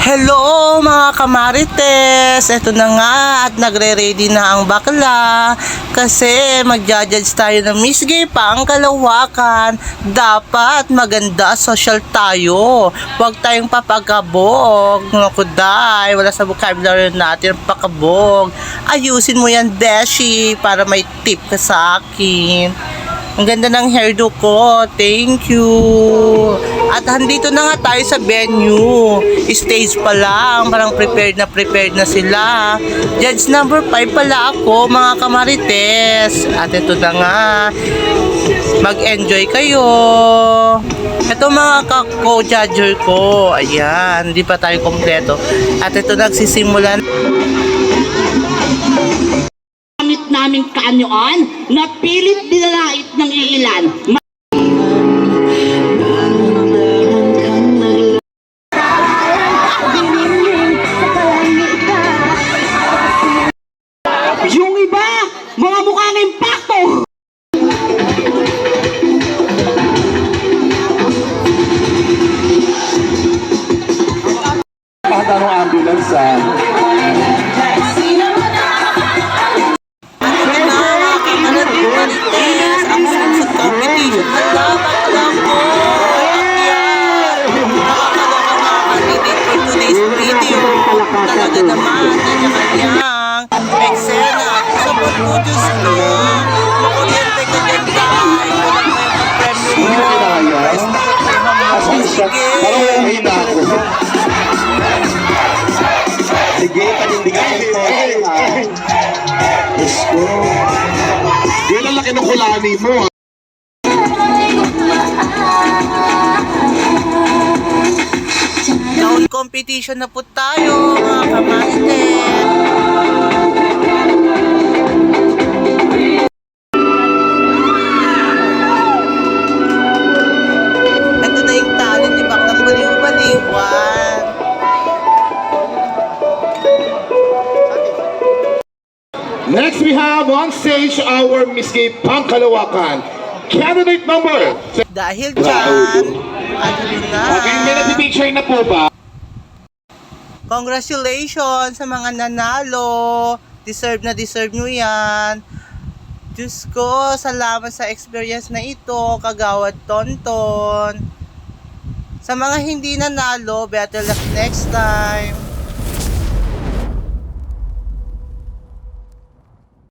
Hello mga kamarites! Ito na nga at nagre-ready na ang bakla kasi magja-judge tayo ng Miss Gay Pangkalawakan. Dapat maganda, social tayo. Huwag tayong papagabog. Nakuday, wala sa vocabulary natin pakabog. Ayusin mo yan, Beshi, para may tip ka sa akin. Ang ganda ng hairdo ko. Thank you. At andito na nga tayo sa venue. Stage pa lang. Parang prepared na sila. Judge number 5 pala ako, mga kamarites. At ito na nga. Mag-enjoy kayo. Ito mga co-judger ko. Ayan. Hindi pa tayo kompleto. At ito nagsisimulan. Naming kaanyoan na pilit dinalait ng iilan. Yung iba, mga mukha ng impacto. Patanong ambulance Ang sunset competition na dapat lang po. Nakakaloka mga candidate for today's video. Talaga naman, kanya-kanyang eksena. Sa Diyos ko, makuryente ka dyan tayo. Walang may mag-premyo mo. Sige. Sige, panindigan ito. Diyos ko. Yan ang laki ng kulani mo. Down competition na po tayo, mga kamarites. Ito na yung talent ni Baklang Baliw-Baliwan. Next, we have on stage our Miss Gay Pangkalawakan. Candidate number. Dahil dyan, ano na. Okay, may nag-picture na po ba? Congratulations sa mga nanalo. Deserve nyo yan. Diyos ko, salamat sa experience na ito, Kagawad Tonton. Sa mga hindi nanalo, better luck next time.